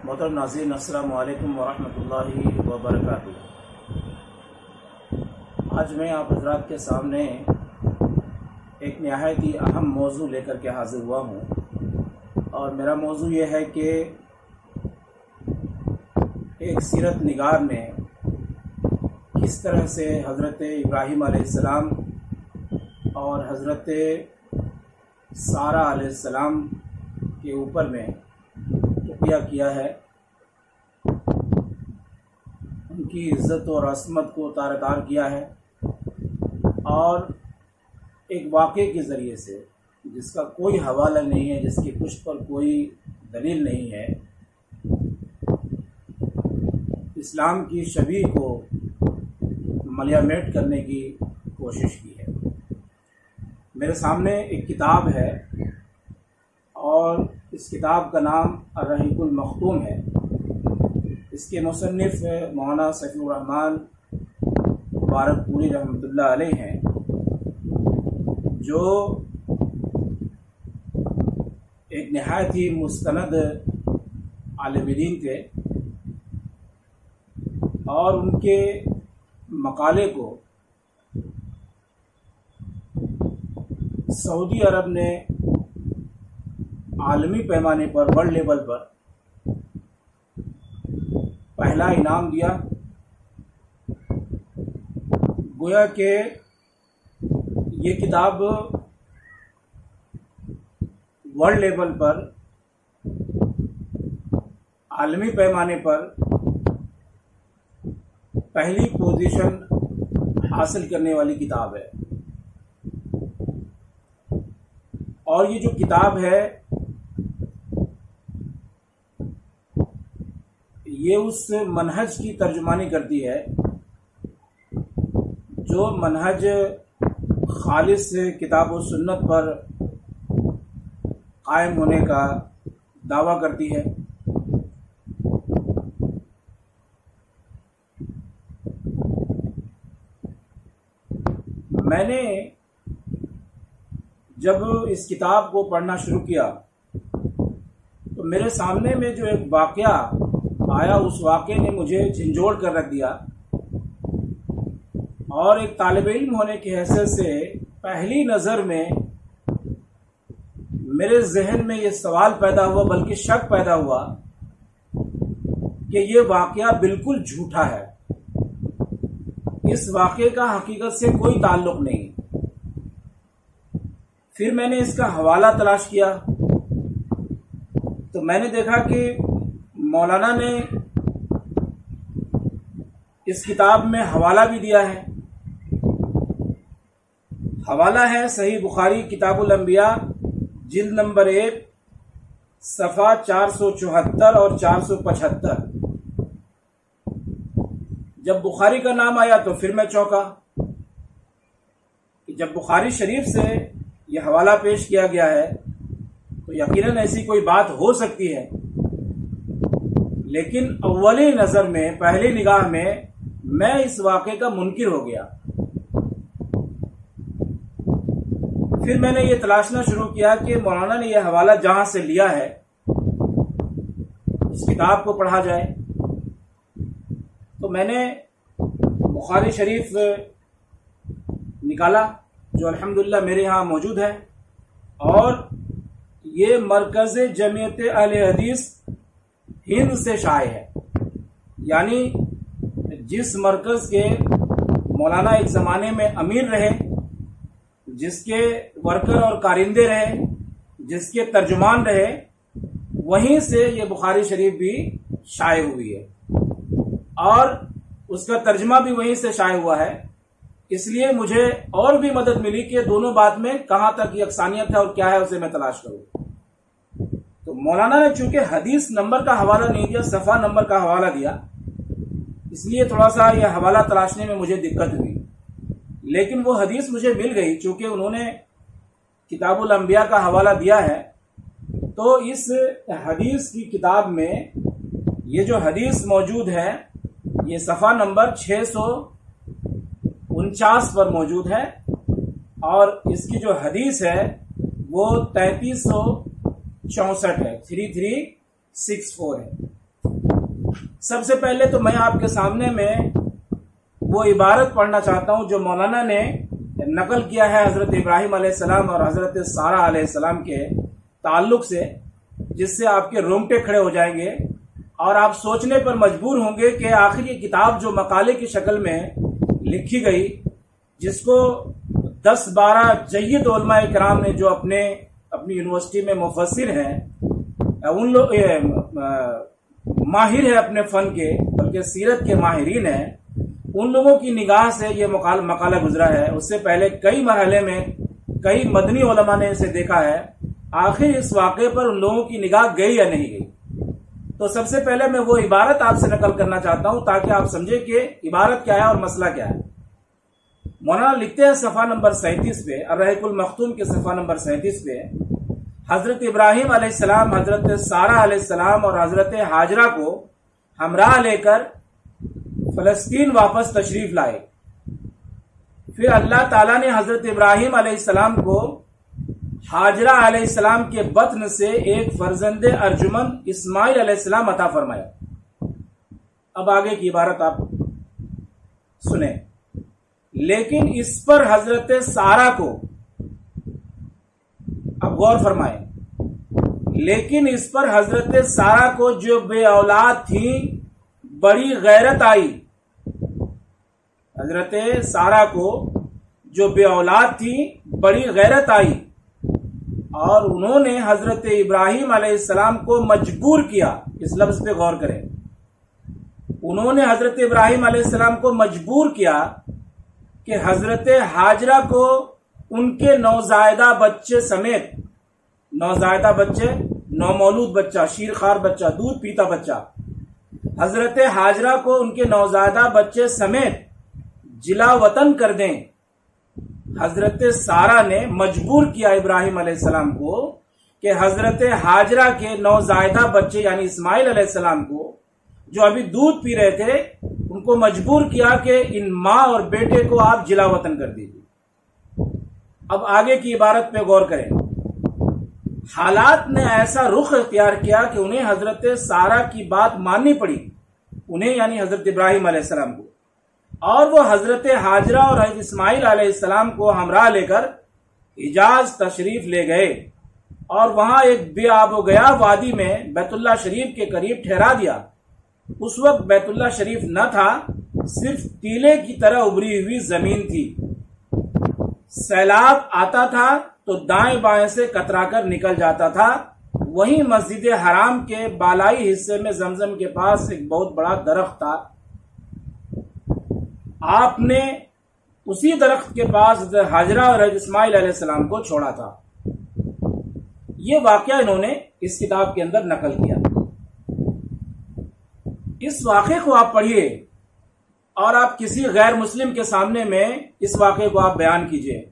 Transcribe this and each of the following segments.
मोहतरम नाज़रीन, अस्सलामु अलैकुम वरहमतुल्लाहि वबरकातुहू। आज मैं आप हज़रात के सामने एक नहायत ही अहम मौजू लेकर के हाज़िर हुआ हूँ और मेरा मौजू ये है कि एक सीरत निगार ने किस तरह से हज़रत इब्राहीम अलैहिस्सलाम और हज़रत सारा अलैहिस्सलाम के ऊपर में तक़िया किया है, उनकी इज़्ज़त और असमत को तार-तार किया है और एक वाक़े के ज़रिए से जिसका कोई हवाला नहीं है, जिसकी पुष्ट पर कोई दलील नहीं है, इस्लाम की शबीह को मलियामेट करने की कोशिश की है। मेरे सामने एक किताब है और इस किताब का नाम अर्रहीकुल मख्तूम है। इसके मुसन्निफ़ मौलाना सफ़ीउर रहमान मुबारकपुरी रहमतुल्लाह अलैह हैं, जो एक नहायत ही मुस्तनद आलिम दीन थे और उनके मकाले को सऊदी अरब ने आलमी पैमाने पर, वर्ल्ड लेवल पर पहला इनाम दिया। गोया कि ये किताब वर्ल्ड लेवल पर, आलमी पैमाने पर पहली पोजीशन हासिल करने वाली किताब है। और ये जो किताब है ये उस मनहज की तर्जुमानी करती है जो मनहज खालिस किताब और सुन्नत पर कायम होने का दावा करती है। मैंने जब इस किताब को पढ़ना शुरू किया तो मेरे सामने में जो एक वाक़या आया, उस वाक़े ने मुझे झंझोड़ कर रख दिया और एक तालिब इल्म होने की हैसियत से पहली नज़र में मेरे जहन में ये सवाल पैदा हुआ, बल्कि शक पैदा हुआ कि ये वाक़या बिल्कुल झूठा है। इस वाक़े का हकीकत से कोई ताल्लुक़ नहीं। फिर मैंने इसका हवाला तलाश किया तो मैंने देखा कि मौलाना ने इस किताब में हवाला भी दिया है। हवाला है सही बुखारी किताबुल अंबिया जिल्द नंबर 1 सफ़ा 474 और 475। जब बुखारी का नाम आया तो फिर मैं चौंका कि जब बुखारी शरीफ से यह हवाला पेश किया गया है तो यकीनन ऐसी कोई बात हो सकती है, लेकिन अव्वली नज़र में, पहली निगाह में मैं इस वाक़े का मुनकिर हो गया। फिर मैंने ये तलाशना शुरू किया कि मौलाना ने यह हवाला जहां से लिया है उस किताब को पढ़ा जाए। तो मैंने बुखारी शरीफ निकाला जो अल्हम्दुलिल्लाह मेरे यहाँ मौजूद है और ये मरकज़ जमीयत अहले हदीस हिंद से शाये है। यानी जिस मरकज़ के मौलाना एक ज़माने में अमीर रहे, जिसके वर्कर और कारिंदे रहे, जिसके तर्जुमान रहे, वहीं से ये बुखारी शरीफ भी शाये हुई है और उसका तर्जमा भी वहीं से शाये हुआ है। इसलिए मुझे और भी मदद मिली कि दोनों बात में कहाँ तक यकसानियत है और क्या है उसे मैं तलाश करूँ। तो मौलाना ने चूंकि हदीस नंबर का हवाला नहीं दिया, सफ़ा नंबर का हवाला दिया, इसलिए थोड़ा सा यह हवाला तलाशने में मुझे दिक्कत हुई। लेकिन वो हदीस मुझे मिल गई, चूंकि उन्होंने किताबुल अंबिया का हवाला दिया है। तो इस हदीस की किताब में ये जो हदीस मौजूद है ये सफ़ा नंबर 649 पर मौजूद है और इसकी जो हदीस है वो 3364 है, 3364 है। सबसे पहले तो मैं आपके सामने में वो इबारत पढ़ना चाहता हूं जो मौलाना ने नकल किया है हजरत इब्राहिम अलैहिस्सलाम और हजरत सारा अलैहिस्सलाम के ताल्लुक से, जिससे आपके रोंगटे खड़े हो जाएंगे और आप सोचने पर मजबूर होंगे कि आखिर ये किताब जो मकाले की शक्ल में लिखी गई, जिसको 10-12 जय्यद उलमा इकराम ने जो अपनी यूनिवर्सिटी में मुफस्सिर हैं, उन लोग माहिर है अपने फन के, बल्कि सीरत के माहिरीन हैं, उन लोगों की निगाह से ये मकाला गुजरा है। उससे पहले कई मरहले में कई मदनी उलमा ने इसे देखा है। आखिर इस वाक़े पर उन लोगों की निगाह गई या नहीं गई। तो सबसे पहले मैं वो इबारत आपसे नकल करना चाहता हूं ताकि आप समझे कि इबारत क्या है और मसला क्या है। मौलाना लिखते हैं सफ़ा नंबर 37 पे, अर्रहिकुल मख्तूम के सफ़ा नंबर 37 पे, हजरत इब्राहिम अलैहिस्सलाम, हजरत सारा अलैहिस्सलाम और हजरत हाजरा को हमराह लेकर फलस्तीन वापस तशरीफ लाए। फिर अल्लाह ताला ने हजरत इब्राहिम अलैहिस्सलाम को हाजरा अलैहिस्सलाम के बत्न से एक फर्जंदे अर्जुमंद इस्माइल अलैहिस्सलाम अता फरमाया। अब आगे की इबारत आप सुने। लेकिन इस पर हजरत सारा को, अब गौर फरमाए, लेकिन इस पर हजरत सारा को जो बे औलाद थी बड़ी गैरत आई। हजरत सारा को जो बे औलाद थी बड़ी गैरत आई और उन्होंने हजरत इब्राहिम अलैहिस्सलाम को मजबूर किया। इस लफ्ज पे गौर करें, उन्होंने हजरत इब्राहिम अलैहिस्सलाम को मजबूर किया कि हजरत हाजरा को उनके नौजायदा बच्चे समेत, नौजायदा बच्चे, नौमौलूद बच्चा, शीरखार बच्चा, दूध पीता बच्चा, हजरत हाजरा को उनके नौजायदा बच्चे समेत जिला वतन कर दें। हजरत सारा ने मजबूर किया इब्राहिम अलैहिस्सलाम को कि हजरत हाजरा के नौजायदा बच्चे यानी इस्माइल अलैहिस्सलाम को, जो अभी दूध पी रहे थे, उनको मजबूर किया कि इन माँ और बेटे को आप जिला वतन कर दीजिए। अब आगे की इबारत पे गौर करें। हालात ने ऐसा रुख इख्तियार किया कि उन्हें हजरत सारा की बात माननी पड़ी, उन्हें यानी हजरत इब्राहिम अलैहिस्सलाम को, और वो हजरत हाजरा और हजरत इस्माइल अलैहिस्सलाम को हमराह लेकर हिजाज तशरीफ ले गए और वहां एक बेआबो गया वादी में बैतुल्लाह शरीफ के करीब ठहरा दिया। उस वक्त बैतुल्लाह शरीफ न था, सिर्फ टीले की तरह उभरी हुई जमीन थी। सैलाब आता था तो दाएं बाएं से कतराकर निकल जाता था। वहीं मस्जिद हराम के बालाई हिस्से में जमजम के पास एक बहुत बड़ा दरख्त था। आपने उसी दरख्त के पास हाजरा और इस्माइल अलैहिस्सलाम को छोड़ा था। यह वाकया इन्होंने इस किताब के अंदर नकल किया। इस वाक़े को आप पढ़िए और आप किसी गैर मुस्लिम के सामने में इस वाक़े को आप बयान कीजिए।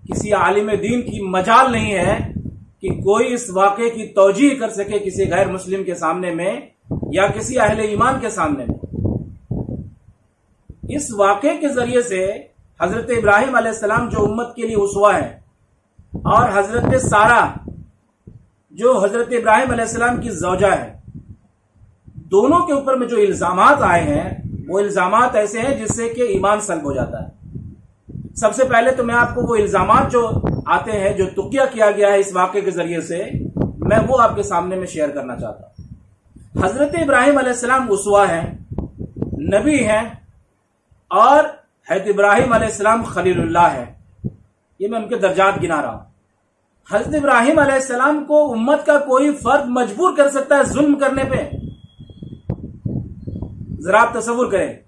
किसी आलिम दीन की मजाल नहीं है कि कोई इस वाक़े की तौजीह कर सके किसी गैर मुस्लिम के सामने में या किसी अहले ईमान के सामने में। इस वाक़े के जरिए से हजरत इब्राहिम अलैहिस्सलाम जो उम्मत के लिए उसवा है और हजरत सारा जो हजरत इब्राहिम अलैहिस्सलाम की ज़ौजा है, दोनों के ऊपर में जो इल्जामात आए हैं वो इल्जामात ऐसे हैं जिससे कि ईमान सल्ब हो जाता है। सबसे पहले तो मैं आपको वो इल्जामात जो आते हैं, जो तुकिया किया गया है इस वाक़े के जरिए से, मैं वो आपके सामने में शेयर करना चाहता हूं। हजरत इब्राहिम अलैहिस्सलाम उसवा हैं, नबी हैं और हजरत इब्राहिम अलैहिस्सलाम खलीलुल्लाह है। ये मैं उनके दर्जात गिना रहा हूं। हजरत इब्राहिम अलैहिस्सलाम को उम्मत का कोई फर्द मजबूर कर सकता है जुल्म करने पे? जरा आप तसव्वुर करें,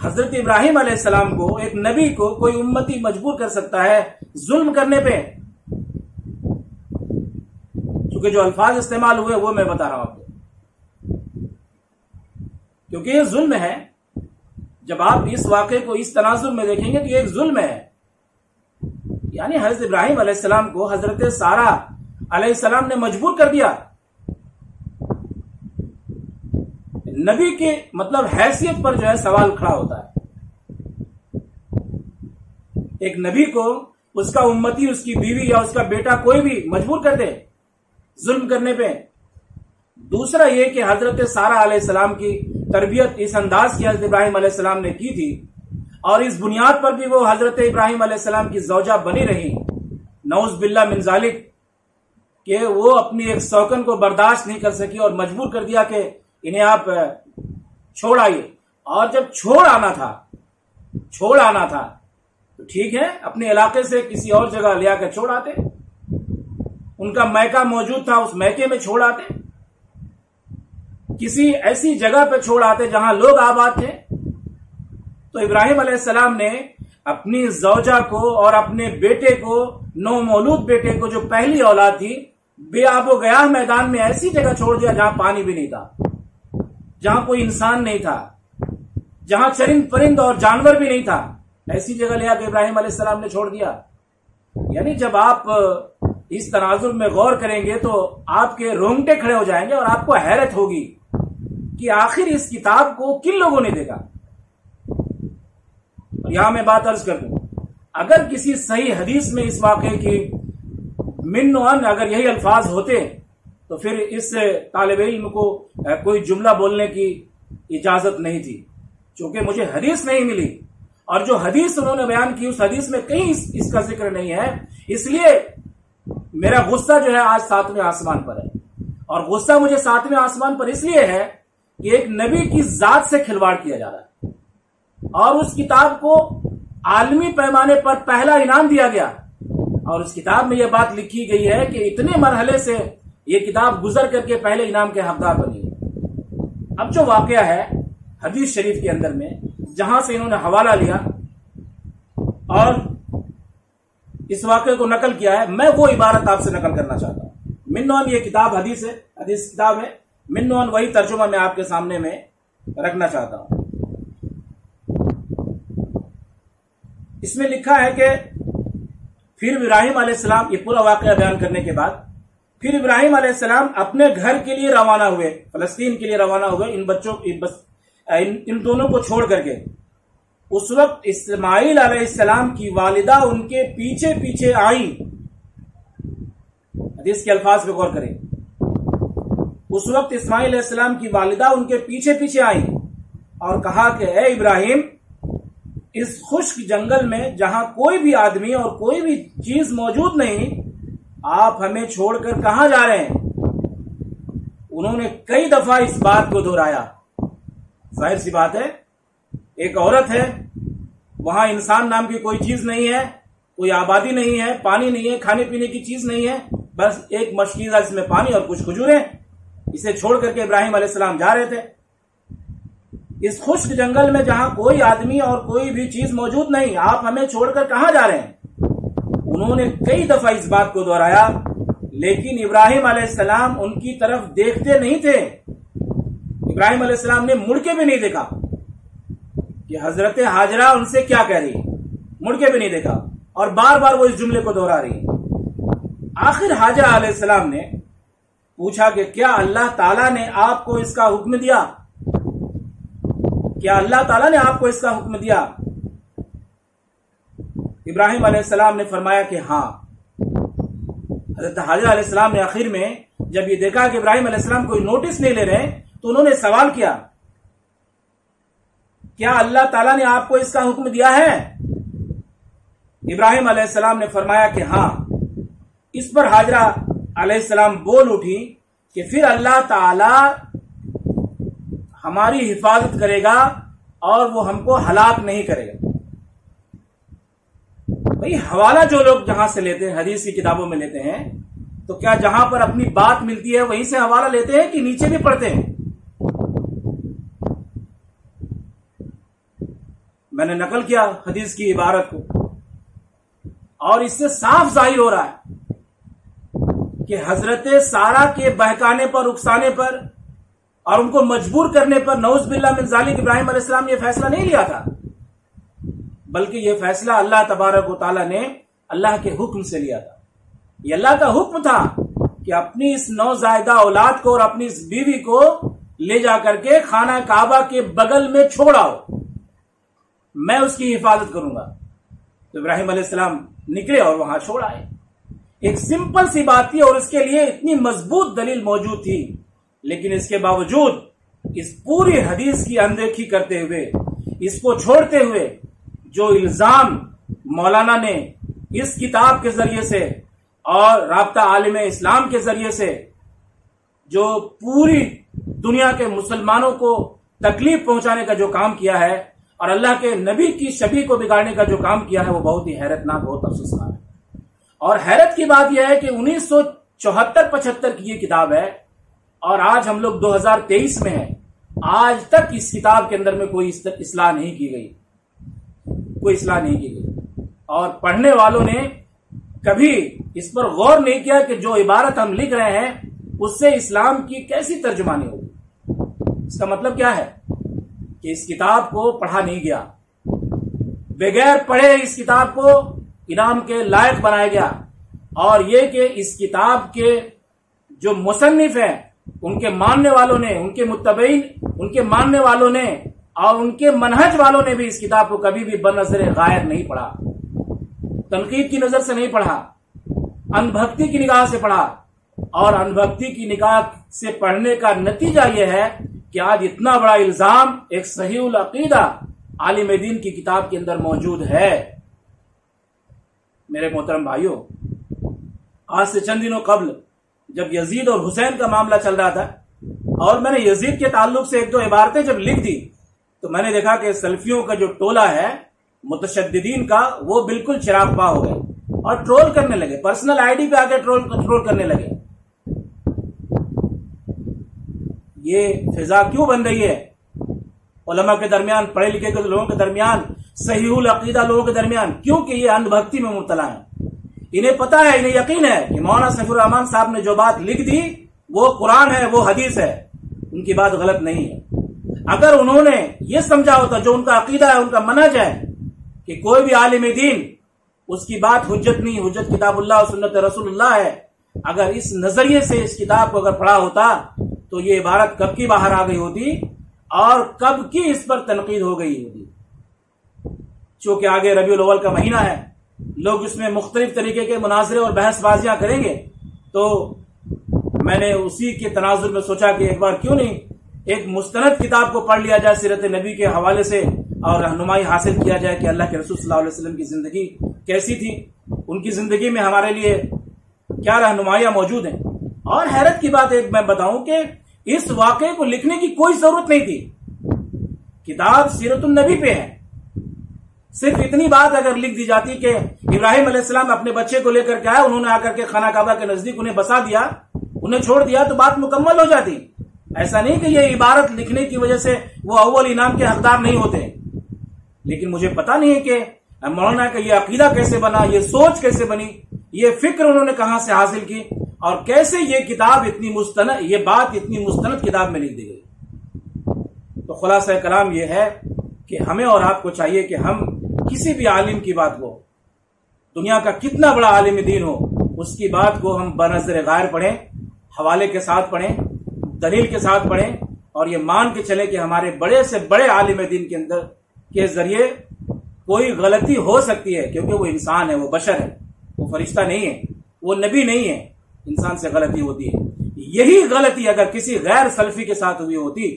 हजरत इब्राहिम अलैहिस्सलाम को, एक नबी को, कोई उम्मती मजबूर कर सकता है जुल्म करने पे? क्योंकि जो अल्फाज इस्तेमाल हुए वो मैं बता रहा हूं आपको, क्योंकि ये जुल्म है। जब आप इस वाक़े को इस तनाजुर में देखेंगे तो ये एक जुल्म है। यानी हजरत इब्राहिम अलैहिस्सलाम को हजरत सारा अलैहिस्सलाम ने मजबूर कर दिया। नबी के मतलब हैसियत पर जो है सवाल खड़ा होता है। एक नबी को उसका उम्मती, उसकी बीवी या उसका बेटा कोई भी मजबूर कर दे जुल्म करने पे, दूसरा ये कि हजरत सारा अलैहिस्सलाम की तरबियत इस अंदाज की हजरत इब्राहिम अलैहिस्सलाम ने की थी, और इस बुनियाद पर भी वो हजरत इब्राहिम अलैहिस्सलाम की ज़ौजा बनी रही, नऊज़ बिल्लाह मिन ज़ालिक, कि वो अपनी एक शौकन को बर्दाश्त नहीं कर सकी और मजबूर कर दिया कि इन्हें आप छोड़ आइए। और जब छोड़ आना था तो ठीक है, अपने इलाके से किसी और जगह ले आकर छोड़ आते, उनका मैका मौजूद था, उस मैके में छोड़ आते, किसी ऐसी जगह पे छोड़ आते जहां लोग आबाद थे। तो इब्राहिम अलैहिस्सलाम ने अपनी ज़ौजा को और अपने बेटे को, नौमौलूद बेटे को, जो पहली औलाद थी, बेआबो गयाह मैदान में ऐसी जगह छोड़ दिया जहां पानी भी नहीं था, जहां कोई इंसान नहीं था, जहां चरिंद परिंद और जानवर भी नहीं था, ऐसी जगह ले आकर इब्राहिम अलैहिस्सलाम ने छोड़ दिया। यानी जब आप इस तनाजुर में गौर करेंगे तो आपके रोंगटे खड़े हो जाएंगे और आपको हैरत होगी कि आखिर इस किताब को किन लोगों ने देखा। यहां मैं बात अर्ज कर दूं, अगर किसी सही हदीस में इस वाकये की मिन व अन अगर यही अल्फाज होते तो फिर इस तालिब इल्म को कोई जुमला बोलने की इजाजत नहीं थी। चूंकि मुझे हदीस नहीं मिली और जो हदीस उन्होंने बयान की उस हदीस में कहीं इसका जिक्र नहीं है, इसलिए मेरा गुस्सा जो है आज 7वें आसमान पर है। और गुस्सा मुझे 7वें आसमान पर इसलिए है कि एक नबी की जात से खिलवाड़ किया जा रहा है और उस किताब को आलमी पैमाने पर पहला इनाम दिया गया, और उस किताब में यह बात लिखी गई है कि इतने मरहले से यह किताब गुजर करके पहले इनाम के हकदार बनी है। अब जो वाकया है हदीस शरीफ के अंदर में, जहां से इन्होंने हवाला लिया और इस वाकये को नकल किया है, मैं वो इबारत आपसे नकल करना चाहता हूं। मिन्नौन ये किताब हदीस है, हदीस किताब है, मिन्नौन वही तर्जुमा मैं आपके सामने में रखना चाहता हूं। इसमें लिखा है कि फिर इब्राहिम अलैहिस्सलाम, ये पूरा वाकया बयान करने के बाद, फिर इब्राहिम अलैहिस्सलाम अपने घर के लिए रवाना हुए, फलस्तीन के लिए रवाना हुए, इन बच्चों इन दोनों को छोड़ करके। उस वक्त इस्माइल अलैहिस्सलाम की वालिदा उनके पीछे पीछे आई। हदीस के अल्फाज पे गौर करें। उस वक्त इस्माइल अलैहिस्सलाम की वालिदा उनके पीछे पीछे आई और कहा कि ए इब्राहिम, इस खुश्क जंगल में जहां कोई भी आदमी और कोई भी चीज मौजूद नहीं, आप हमें छोड़कर कहां जा रहे हैं? उन्होंने कई दफा इस बात को दोहराया। जाहिर सी बात है, एक औरत है, वहां इंसान नाम की कोई चीज नहीं है, कोई आबादी नहीं है, पानी नहीं है, खाने पीने की चीज नहीं है, बस एक मशकीजा जिसमें पानी और कुछ खजूरें, इसे छोड़ करके इब्राहिम अलैहिस्सलाम जा रहे थे इस खुश्क जंगल में जहां कोई आदमी और कोई भी चीज मौजूद नहीं, आप हमें छोड़कर कहां जा रहे हैं? उन्होंने कई दफा इस बात को दोहराया, लेकिन इब्राहिम अलैहिस्सलाम उनकी तरफ देखते नहीं थे। इब्राहिम अलैहिस्सलाम ने मुड़ के भी नहीं देखा कि हजरत हाजरा उनसे क्या कह रही है, मुड़ के भी नहीं देखा और बार बार वो इस जुमले को दोहरा रही है। आखिर हाजरा अलैहिस्सलाम ने पूछा कि क्या अल्लाह ताला ने आपको इसका हुक्म दिया? क्या अल्लाह ताला ने आपको इसका हुक्म दिया? इब्राहिम अलैहिस्सलाम ने फरमाया कि हां। हजरत हाजरा अलैहिस्सलाम ने आखिर में जब ये देखा कि इब्राहिम अलैहिस्सलाम कोई नोटिस नहीं ले रहे, तो उन्होंने सवाल किया, क्या अल्लाह ताला ने आपको इसका हुक्म दिया है? इब्राहिम अलैहिस्सलाम ने फरमाया कि हां। इस पर हाजरा अलैहिस्सलाम बोल उठी कि फिर अल्लाह ताला हमारी हिफाजत करेगा और वो हमको हलाक नहीं करेगा। भाई, हवाला जो लोग जहां से लेते हैं, हदीस की किताबों में लेते हैं, तो क्या जहां पर अपनी बात मिलती है वहीं से हवाला लेते हैं कि नीचे भी पढ़ते हैं? मैंने नकल किया हदीस की इबारत को और इससे साफ जाहिर हो रहा है कि हजरत सारा के बहकाने पर, उकसाने पर और उनको मजबूर करने पर नऊज़ बिल्लाह मिन ज़ालिक इब्राहिम अलैहिस्सलाम ने यह फैसला नहीं लिया था, बल्कि यह फैसला अल्लाह तबारक व तआला ने अल्लाह के हुक्म से लिया था। यह अल्लाह का हुक्म था कि अपनी इस नौजायदा औलाद को और अपनी इस बीवी को ले जाकर के खाना काबा के बगल में छोड़ आओ, मैं उसकी हिफाजत करूंगा। तो इब्राहिम अलैहिस्सलाम निकले और वहां छोड़ आए। एक सिंपल सी बात थी और उसके लिए इतनी मजबूत दलील मौजूद थी लेकिन इसके बावजूद इस पूरी हदीस की अनदेखी करते हुए, इसको छोड़ते हुए जो इल्जाम मौलाना ने इस किताब के जरिए से और राब्ता आलिम इस्लाम के जरिए से जो पूरी दुनिया के मुसलमानों को तकलीफ पहुंचाने का जो काम किया है और अल्लाह के नबी की छवि को बिगाड़ने का जो काम किया है, वो बहुत ही हैरतनाक, बहुत अफसोसनाक है। और हैरत की बात यह है कि 1974-75 की ये किताब है और आज हम लोग 2023 में हैं। आज तक इस किताब के अंदर में कोई इस्लाह नहीं की गई, कोई इस्लाह नहीं की गई। और पढ़ने वालों ने कभी इस पर गौर नहीं किया कि जो इबारत हम लिख रहे हैं उससे इस्लाम की कैसी तर्जुमानी होगी। इसका मतलब क्या है कि इस किताब को पढ़ा नहीं गया, बगैर पढ़े इस किताब को इनाम के लायक बनाया गया। और ये कि इस किताब के जो मुसन्निफ हैं, उनके मानने वालों ने, उनके मुत्तबईन, उनके मानने वालों ने और उनके मनहज वालों ने भी इस किताब को कभी भी बनज़र गायर नहीं पढ़ा, तनकीद की नजर से नहीं पढ़ा, अंधभक्ति की निगाह से पढ़ा। और अंधभक्ति की निगाह से पढ़ने का नतीजा यह है कि आज इतना बड़ा इल्जाम एक सहीउल अकीदा आलिम दीन की किताब के अंदर मौजूद है। मेरे मोहतरम भाइयों, आज से चंद दिनों कबल जब यजीद और हुसैन का मामला चल रहा था और मैंने यजीद के ताल्लुक से एक दो इबारतें जब लिख दी, तो मैंने देखा कि सल्फियों का जो टोला है मुतशद्दिदीन का, वो बिल्कुल चिरागपा हो गए और ट्रोल करने लगे, पर्सनल आईडी पे आके ट्रोल करने लगे। ये फिजा क्यों बन रही है उलमा के दरमियान, पढ़े लिखे के लोगों के दरमियान, सहीहुल अकीदा लोगों के दरमियान? क्योंकि ये अंधभक्ति में मुब्तला है। इन्हें पता है, इन्हें यकीन है कि मौलाना सैफुर रहमान साहब ने जो बात लिख दी वो कुरान है, वो हदीस है, उनकी बात गलत नहीं है। अगर उन्होंने ये समझा होता, जो उनका अकीदा है, उनका मनहज है कि कोई भी आलिम दीन उसकी बात हुज्जत नहीं, हुज्जत किताबुल्लाह और सुन्नत रसूलुल्लाह है, अगर इस नजरिए से इस किताब को अगर पढ़ा होता तो ये इबारत कब की बाहर आ गई होती और कब की इस पर तनकीद हो गई होती। चूंकि आगे रबीउल अव्वल का महीना है, लोग इसमें मुख्तलिफ तरीके के मुनाजरे और बहसबाजियां करेंगे, तो मैंने उसी के तनाजुर में सोचा कि एक बार क्यों नहीं एक मुस्तनद किताब को पढ़ लिया जाए सीरत नबी के हवाले से और रहनुमाई हासिल किया जाए कि अल्लाह के रसूल सल्लल्लाहु अलैहि वसल्लम की जिंदगी कैसी थी, उनकी जिंदगी में हमारे लिए क्या रहनुमाइयां मौजूद हैं। और हैरत की बात एक मैं बताऊं कि इस वाकये को लिखने की कोई जरूरत नहीं थी, किताब सीरतुन नबी पे है। सिर्फ इतनी बात अगर लिख दी जाती कि इब्राहिम अलैहिस्सलाम अपने बच्चे को लेकर के आए, उन्होंने आकर के खाना काबा के नजदीक उन्हें बसा दिया, उन्हें छोड़ दिया, तो बात मुकम्मल हो जाती। ऐसा नहीं कि ये इबारत लिखने की वजह से वो अव्वल इनाम के हकदार नहीं होते। लेकिन मुझे पता नहीं है कि मौलाना का ये अकीदा कैसे बना, ये सोच कैसे बनी, ये फिक्र उन्होंने कहां से हासिल की और कैसे ये किताब इतनी मुस्तनद, ये बात इतनी मुस्तनद किताब में लिख दी गई। तो खुलासा कलाम ये है कि हमें और आपको चाहिए कि हम किसी भी आलिम की बात को, दुनिया का कितना बड़ा आलिम दीन हो, उसकी बात को हम बनज़र गायर पढ़ें, हवाले के साथ पढ़ें, दलील के साथ पढ़ें और ये मान के चले कि हमारे बड़े से बड़े आलिम दीन के अंदर के जरिए कोई गलती हो सकती है, क्योंकि वो इंसान है, वो बशर है, वो फरिश्ता नहीं है, वो नबी नहीं है, इंसान से गलती होती है। यही गलती अगर किसी गैर सल्फी के साथ हुई होती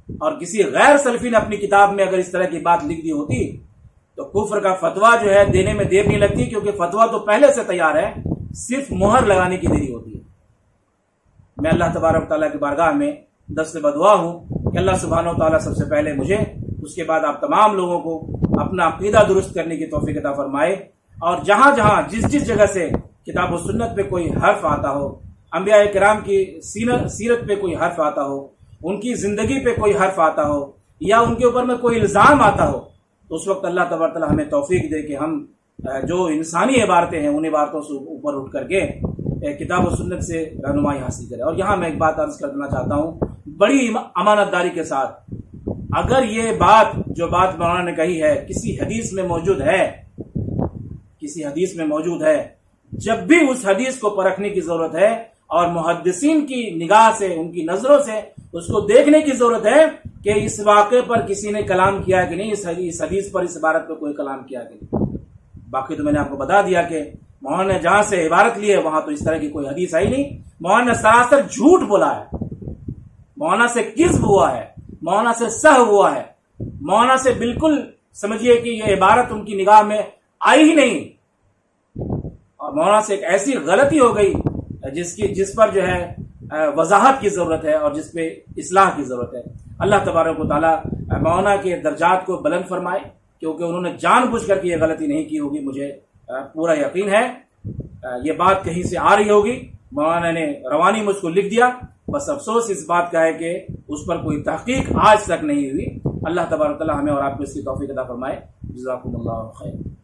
और किसी गैर सल्फी ने अपनी किताब में अगर इस तरह की बात लिख दी होती तो कुफ्र का फतवा जो है देने में देर नहीं लगती, क्योंकि फतवा तो पहले से तैयार है, सिर्फ मोहर लगाने की देरी होती है। मैं अल्लाह तबारक तआला की बारगाह में दस्त बदुआ हूं कि अल्लाह सुब्हानहू तआला सबसे पहले मुझे, उसके बाद आप तमाम लोगों को अपना अकीदा दुरुस्त करने की तौफीक अता फरमाए। और जहां जहां जिस जिस जगह से किताब और सुन्नत पे कोई हर्फ आता हो, अंबिया किराम की सीरत पे कोई हर्फ आता हो, उनकी जिंदगी पे कोई हर्फ आता हो या उनके ऊपर में कोई इल्जाम आता हो, तो उस वक्त अल्लाह तबारक तआला हमें तौफीक दे कि हम जो इंसानी इबारतें हैं उन इबारतों से ऊपर उठ करके किताब और सुन्नत से रहनुमाई हासिल करें। और यहाँ मैं एक बात अर्ज कर देना चाहता हूँ बड़ी अमानतदारी के साथ, अगर ये बात जो बात मौलाना ने कही है किसी हदीस में मौजूद है, किसी हदीस में मौजूद है, जब भी उस हदीस को परखने की जरूरत है और मुहद्दिसीन की निगाह से, उनकी नजरों से उसको देखने की जरूरत है कि इस वाक़े पर किसी ने कलाम किया कि नहीं, इस हदीस पर, इस इबारत पर कोई कलाम किया कि नहीं। बाकी तो मैंने आपको बता दिया कि मौलाना ने जहां से इबारत ली है वहां तो इस तरह की कोई हदीस आई नहीं। मौलाना ने सरासर झूठ बोला है, मौलाना से किस्ब हुआ है, मौलाना से सह हुआ है, मौलाना से बिल्कुल समझिए कि यह इबारत उनकी निगाह में आई ही नहीं, और मौलाना से एक ऐसी गलती हो गई जिस पर जो है वजाहत की जरूरत है और जिस पे इस्लाह की जरूरत है। अल्लाह तबारक व तआला मौलाना के दर्जात को बुलंद फरमाए, क्योंकि उन्होंने जानबूझ करके यह गलती नहीं की होगी, मुझे पूरा यकीन है। ये बात कहीं से आ रही होगी, मौलाना ने रवानी मुझको लिख दिया, बस अफसोस इस बात का है कि उस पर कोई तहकीक आज तक नहीं हुई। अल्लाह तबारक व तआला हमें और आपको इसकी तौफीक अता फरमाए। जज़ाकुमुल्लाहु खैर।